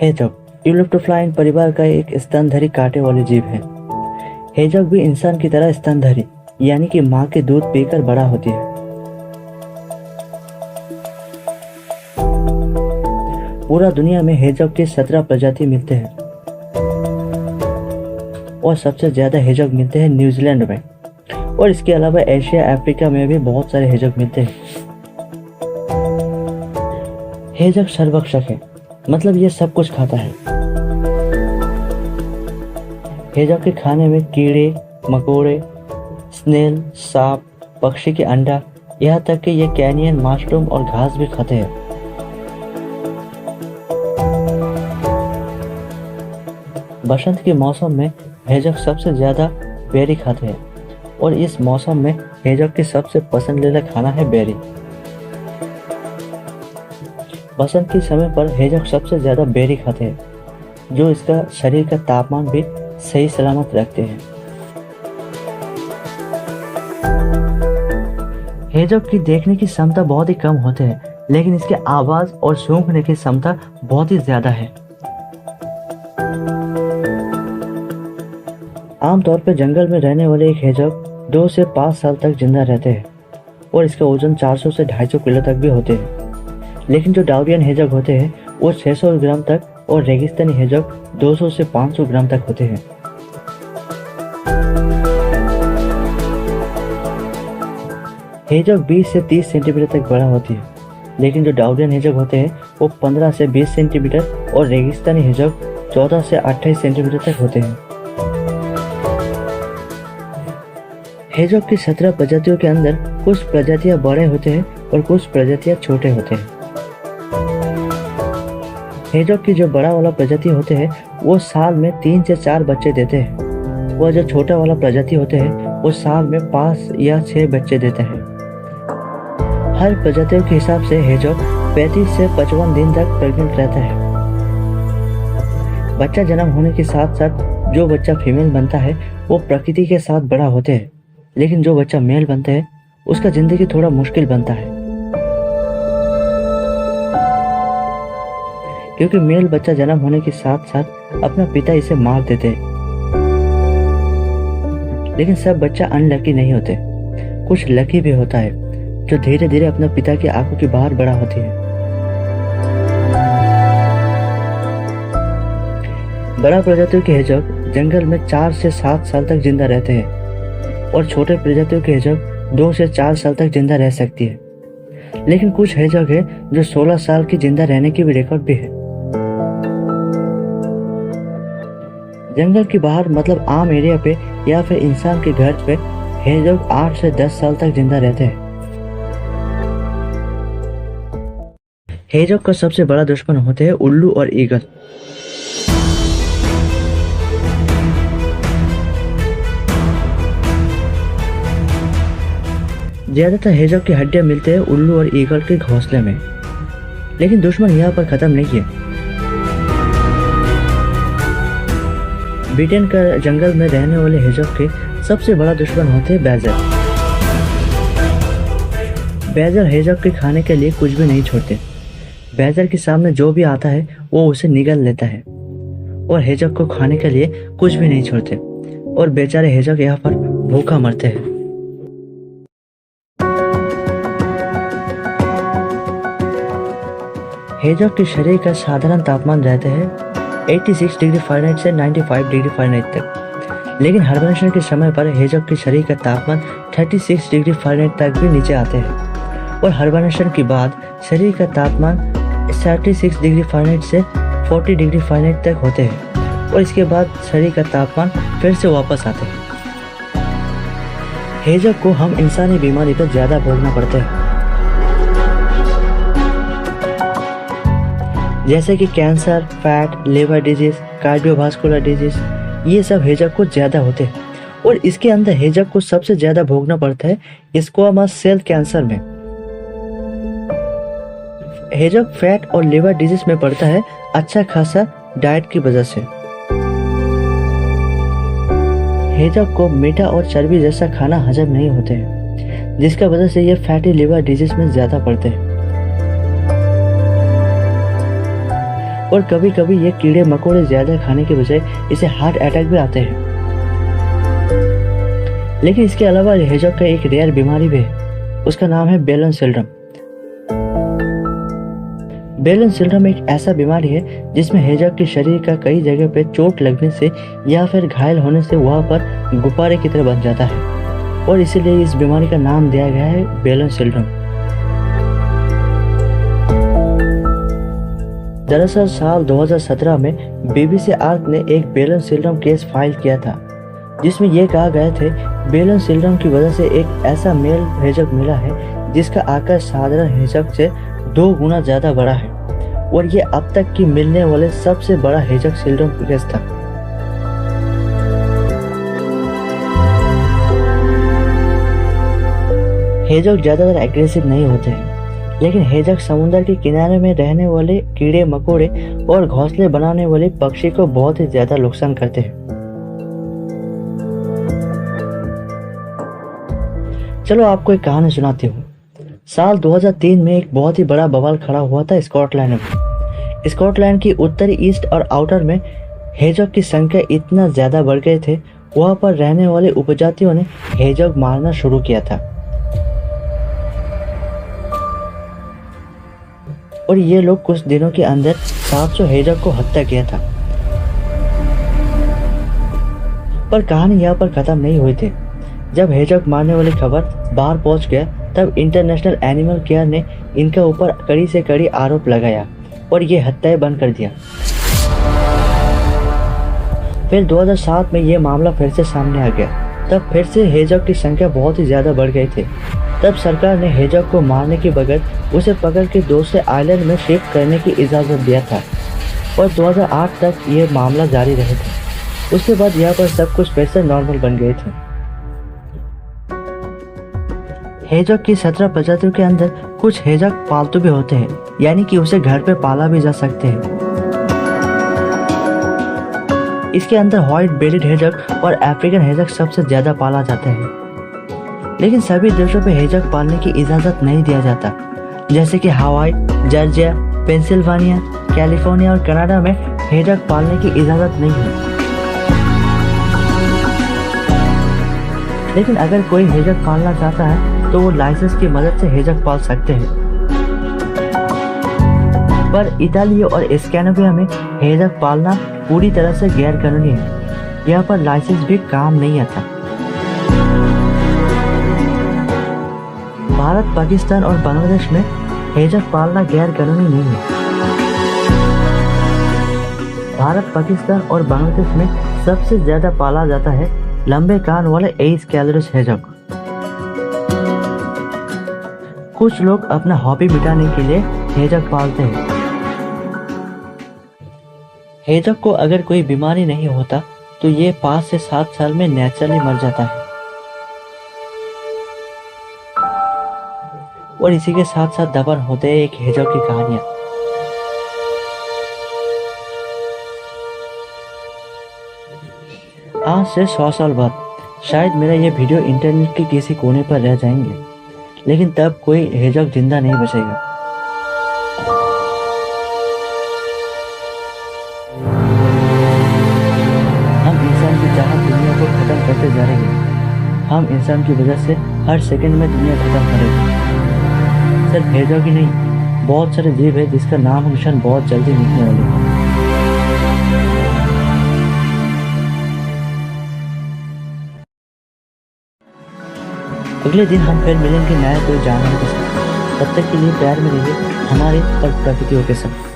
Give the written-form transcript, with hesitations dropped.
Hedgehog यूलिप्टोफ्लाइन परिवार का एक स्तनधारी कांटे वाले जीव है। हेजॉग भी इंसान की तरह स्तनधारी यानी कि माँ के दूध पीकर बड़ा होती है। पूरा दुनिया में हेजॉग के 17 प्रजाति मिलते हैं और सबसे ज्यादा हेजॉग मिलते हैं न्यूजीलैंड में, और इसके अलावा एशिया अफ्रीका में भी बहुत सारे हेजॉग मिलते हैं। हेजॉग सर्वभक्षक है, मतलब ये सब कुछ खाता है। हेजॉग के खाने में कीड़े मकोड़े, स्नेल, सांप, पक्षी के अंडा, यहाँ तक कि ये कैनियन मशरूम और घास भी खाते हैं। बसंत के मौसम में हेजॉग सबसे ज्यादा बेरी खाते हैं और इस मौसम में हेजॉग की सबसे पसंदीदा खाना है बेरी। बसंत के समय पर हेजॉग सबसे ज्यादा बेरी खाते हैं, जो इसका शरीर का तापमान भी सही सलामत रखते हैं। हेजॉग की देखने की क्षमता बहुत ही कम होती है, लेकिन इसके आवाज और सूंघने की क्षमता बहुत ही ज्यादा है। आमतौर पर जंगल में रहने वाले एक हेजॉग 2 से 5 साल तक जिंदा रहते हैं और इसका वजन 400 से 250 किलो तक भी होते हैं। लेकिन जो डाउरियन हेजॉग होते हैं वो 600 ग्राम तक और रेगिस्तानी हेजॉग 200 से 500 ग्राम तक होते हैं। हेजॉग 20 से 30 सेंटीमीटर तक बड़ा होती है, लेकिन जो डाउरियन हेजॉग होते हैं वो 15 से 20 सेंटीमीटर और रेगिस्तानी हेजॉग 14 से 28 सेंटीमीटर तक होते हैं। हेजॉग की 17 प्रजातियों के अंदर कुछ प्रजातियां बड़े होते हैं और कुछ प्रजातियां छोटे होते हैं। हेजॉग की जो बड़ा वाला प्रजाति होते हैं वो साल में 3 से 4 बच्चे देते हैं, और जो छोटा वाला प्रजाति होते हैं वो साल में 5 या 6 बच्चे देते हैं। हर प्रजातियों के हिसाब से हेजॉग 35 से 55 दिन तक प्रेग्नेंट रहता है। बच्चा जन्म होने के साथ साथ जो बच्चा फीमेल बनता है वो प्रकृति के साथ बड़ा होते हैं, लेकिन जो बच्चा मेल बनता है उसका जिंदगी थोड़ा मुश्किल बनता है, क्योंकि मेल बच्चा जन्म होने के साथ साथ अपना पिता इसे मार देते हैं। लेकिन सब बच्चा अनलकी नहीं होते, कुछ लकी भी होता है जो धीरे धीरे अपने पिता की आंखों के बाहर बड़ा होती है। बड़ा प्रजातियों के हेजॉग जंगल में 4 से 7 साल तक जिंदा रहते हैं और छोटे प्रजातियों के हेजॉग 2 से 4 साल तक जिंदा रह सकती है। लेकिन कुछ हेजॉग है जो 16 साल की जिंदा रहने की भी रिकॉर्ड भी है। जंगल के बाहर मतलब आम एरिया पे या फिर इंसान के घर पे हेजॉग 8 से 10 साल तक जिंदा रहते हैं। हेजॉग का सबसे बड़ा दुश्मन होते हैं उल्लू और ईगल। ज्यादातर हेजॉग की हड्डियां मिलते हैं उल्लू और ईगल के घोंसले में, लेकिन दुश्मन यहाँ पर खत्म नहीं है। ब्रिटेन का जंगल में रहने वाले हेजॉग के सबसे बड़ा दुश्मन होते हैं बैजर। बैजर हेजॉग के खाने के लिए कुछ भी नहीं छोड़ते। बैजर के सामने जो भी आता है वो उसे निगल लेता है और हेजॉग को खाने के लिए कुछ भी नहीं छोड़ते, और बेचारे हेजॉग यहाँ पर भूखा मरते हैं। हेजॉग के शरीर का साधारण तापमान रहता है 86 डिग्री फ़ारेनहाइट से 95 डिग्री फ़ारेनहाइट तक, लेकिन हाइबरनेशन के समय पर हेजॉग के शरीर का तापमान 36 डिग्री फ़ारेनहाइट तक भी नीचे आते हैं, और हाइबरनेशन के बाद शरीर का तापमान 36 डिग्री फ़ारेनहाइट से 40 डिग्री फ़ारेनहाइट तक होते हैं, और इसके बाद शरीर का तापमान फिर से वापस आते हैं। हेजॉग को हम इंसानी बीमारी पर ज़्यादा भोगना पड़ता है, जैसे कि cancer, fat, liver disease, cardiovascular disease, ये सब हेजॉग को ज्यादा होते हैं, और इसके अंदर हेजॉग को सबसे ज्यादा भोगना पड़ता है स्क्वामस सेल कैंसर में। हेजॉग फैट और लिवर डिजीज में पड़ता है अच्छा खासा डाइट की वजह से। हेजॉग को मीठा और चर्बी जैसा खाना हजम नहीं होते हैं, जिसका वजह से ये फैटी लिवर डिजीज में ज्यादा पड़ते हैं। और कभी कभी ये कीड़े मकोड़े ज़्यादा खाने के बजाय इसे हार्ट अटैक भी आते हैं। लेकिन इसके अलावा हेजॉग का एक रेयर बीमारी भी है, उसका नाम है बेलन सिंड्रोम। बेलन सिंड्रोम एक ऐसा बीमारी है जिसमें हेजॉग के शरीर का कई जगह पे चोट लगने से या फिर घायल होने से वहाँ पर गुब्बारे की तरह बन जाता है, और इसीलिए इस बीमारी का नाम दिया गया है बेलन सिंड्रोम। दरअसल साल 2017 में BBC अर्थ ने एक बेलन सिंड्रोम केस फाइल किया था, जिसमें यह कहा गया था बेलन सिंड्रोम की वजह से एक ऐसा मेल हेजॉग मिला है जिसका आकार साधारण हेजॉग से 2 गुना ज्यादा बड़ा है, और ये अब तक की मिलने वाले सबसे बड़ा हेजॉग सिंड्रोम केस था। हेजॉग ज्यादातर एग्रेसिव नहीं होते हैं, लेकिन हेजॉग समुद्र के किनारे में रहने वाले कीड़े मकोड़े और घोंसले बनाने वाले पक्षी को बहुत ही ज्यादा नुकसान करते हैं। चलो आपको एक कहानी सुनाती हूँ। साल 2003 में एक बहुत ही बड़ा बवाल खड़ा हुआ था स्कॉटलैंड में। स्कॉटलैंड की उत्तरी ईस्ट और आउटर में हेजॉग की संख्या इतना ज्यादा बढ़ गए थे, वहां पर रहने वाले उपजातियों ने हेजॉग मारना शुरू किया था, और ये लोग कुछ दिनों के अंदर 700 हेजॉग को हत्या किया था। पर कहानी यहाँ पर खत्म नहीं हुई थी। जब हेजॉग मारने वाली खबर बाहर पहुंच गया, तब इंटरनेशनल एनिमल केयर ने इनके ऊपर कड़ी से कड़ी आरोप लगाया और ये हत्याएं बंद कर दिया। फिर 2007 में ये मामला फिर से सामने आ गया। तब फिर से हेजॉग की संख्या बहुत ही ज्यादा बढ़ गई थी। तब सरकार ने हेजॉग को मारने के बगैर उसे पकड़ के दूसरे आइलैंड में शिफ्ट करने की इजाज़त दिया था, और 2008 तक ये मामला जारी रहे थे। उसके बाद यहाँ पर सब कुछ फिर से नॉर्मल बन गए थे। हेजॉग की 17 प्रजातियों के अंदर कुछ हेजॉग पालतू भी होते हैं, यानी कि उसे घर पे पाला भी जा सकते हैं। इसके अंदर व्हाइट बेलिड हेजॉग और अफ्रीकन हेजॉग सबसे ज्यादा पाला जाता है। लेकिन सभी देशों पे हेजॉग पालने की इजाजत नहीं दिया जाता, जैसे कि हवाई, जॉर्जिया, पेंसिल्वानिया, कैलिफोर्निया और कनाडा में हेजॉग पालने की इजाजत नहीं है। लेकिन अगर कोई हेजॉग पालना चाहता है तो वो लाइसेंस की मदद से हेजॉग पाल सकते हैं। पर इताली और स्कैंडिनेविया में हेजॉग पालना पूरी तरह से गैर कानूनी है। यहाँ पर लाइसेंस भी काम नहीं आता। भारत, पाकिस्तान और बांग्लादेश में हेजॉग पालना गैर कानूनी नहीं है। भारत, पाकिस्तान और बांग्लादेश में सबसे ज्यादा पाला जाता है लंबे कान वाले एइस कैलोरिस हेजॉग। कुछ लोग अपना हॉबी मिटाने के लिए हेजॉग पालते हैं। हेजॉग को अगर कोई बीमारी नहीं होता तो ये 5 से 7 साल में नेचुरली मर जाता है। और इसी के साथ साथ दफन होते हैं एक हेजॉग की कहानियां। आज से 100 साल बाद शायद मेरा ये वीडियो इंटरनेट के किसी कोने पर रह जाएंगे, लेकिन तब कोई हेजॉग जिंदा नहीं बचेगा। हम इंसान की चाहत दुनिया को खत्म करते जा रहे हैं। हम इंसान की वजह से हर सेकंड में दुनिया खत्म करेगी। सिर्फ हेजॉग ही नहीं, बहुत सारे जीव है जिसका नाम निशान बहुत जल्दी मिटने वाले हैं। अगले दिन हम फिर मिलेंगे नया कोई जानवर के साथ। तब तक के लिए प्यार में रहिए हमारे और प्रकृतियों के साथ।